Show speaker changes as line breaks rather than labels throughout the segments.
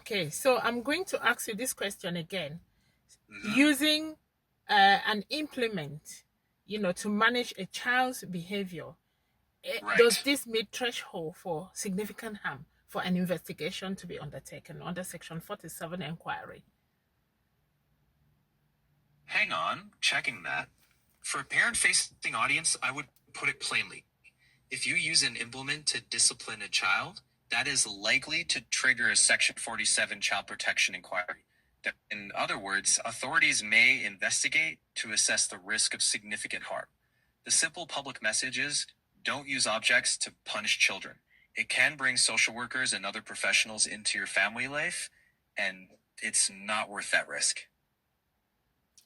Okay, so I'm going to ask you this question again.
Hmm.
Using an implement, to manage a child's behavior, does
Right.
this meet threshold for significant harm for an investigation to be undertaken under Section 47 inquiry?
Hang on, checking that. For a parent-facing audience, I would put it plainly. If you use an implement to discipline a child, that is likely to trigger a Section 47 child protection inquiry. In other words, authorities may investigate to assess the risk of significant harm. The simple public message is don't use objects to punish children. It can bring social workers and other professionals into your family life, and it's not worth that risk.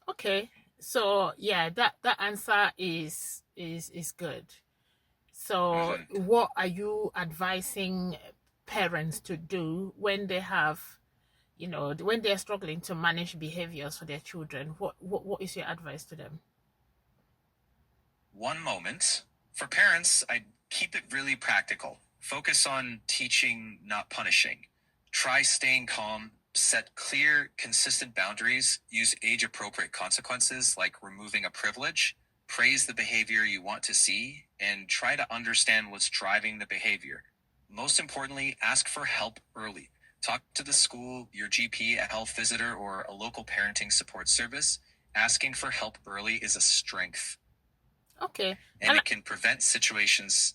Okay, so yeah, that answer is good. So,
Hmm.
what are you advising parents to do when they have, when they're struggling to manage behaviors for their children? What is your advice to them?
One moment. For parents, I'd keep it really practical. Focus on teaching, not punishing. Try staying calm, set clear, consistent boundaries, use age appropriate consequences like removing a privilege, praise the behavior you want to see, and try to understand what's driving the behavior. Most importantly, ask for help early. Talk to the school, your GP, a health visitor, or a local parenting support service. Asking for help early is a strength
Okay,
and
and
it can prevent situations.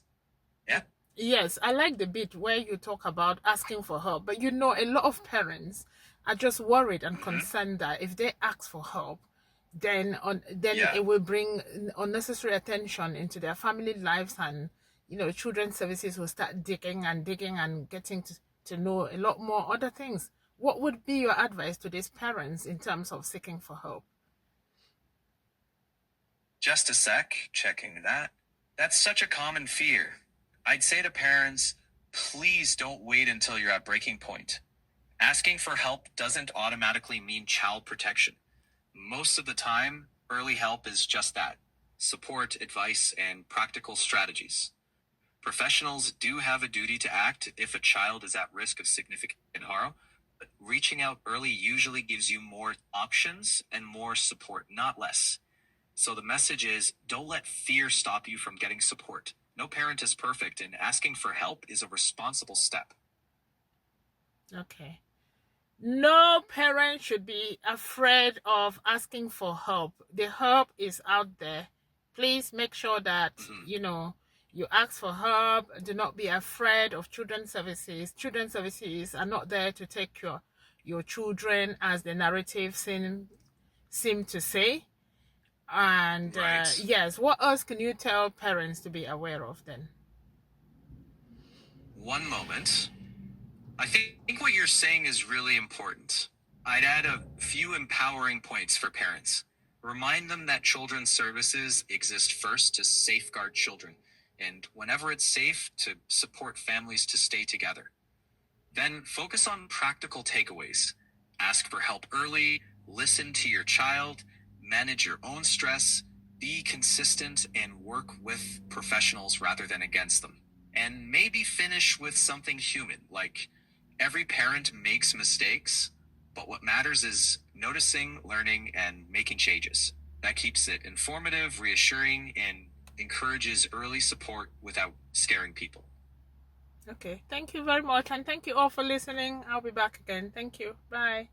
Yeah.
yes, I like the bit where you talk about asking for help, but a lot of parents are just worried and
Hmm.
concerned that if they ask for help, then
Yeah.
it will bring unnecessary attention into their family lives, and children's services will start digging and digging and getting to know a lot more other things. What would be your advice to these parents in terms of seeking for help?
Just a sec. Checking that. That's such a common fear. I'd say to parents, please don't wait until you're at breaking point. Asking for help doesn't automatically mean child protection. Most of the time, early help is just that support, advice, and practical strategies. Professionals do have a duty to act if a child is at risk of significant harm, but reaching out early usually gives you more options and more support, not less. So the message is don't let fear stop you from getting support. No parent is perfect, and asking for help is a responsible step.
Okay. No parent should be afraid of asking for help. The help is out there. Please make sure that,
Mhm.
you ask for help. Do not be afraid of children's services. Children's services are not there to take your children, as the narrative seem to say. And
Right.
yes, what else can you tell parents to be aware of then?
One moment. I think what you're saying is really important. I'd add a few empowering points for parents. Remind them that children's services exist first to safeguard children, and whenever it's safe, to support families to stay together. Then focus on practical takeaways. Ask for help early, listen to your child, manage your own stress, be consistent, and work with professionals rather than against them. And maybe finish with something human, like every parent makes mistakes, but what matters is noticing, learning, and making changes. That keeps it informative, reassuring, and encourages early support without scaring people.
Okay, thank you very much, and thank you all for listening. I'll be back again. Thank you. Bye.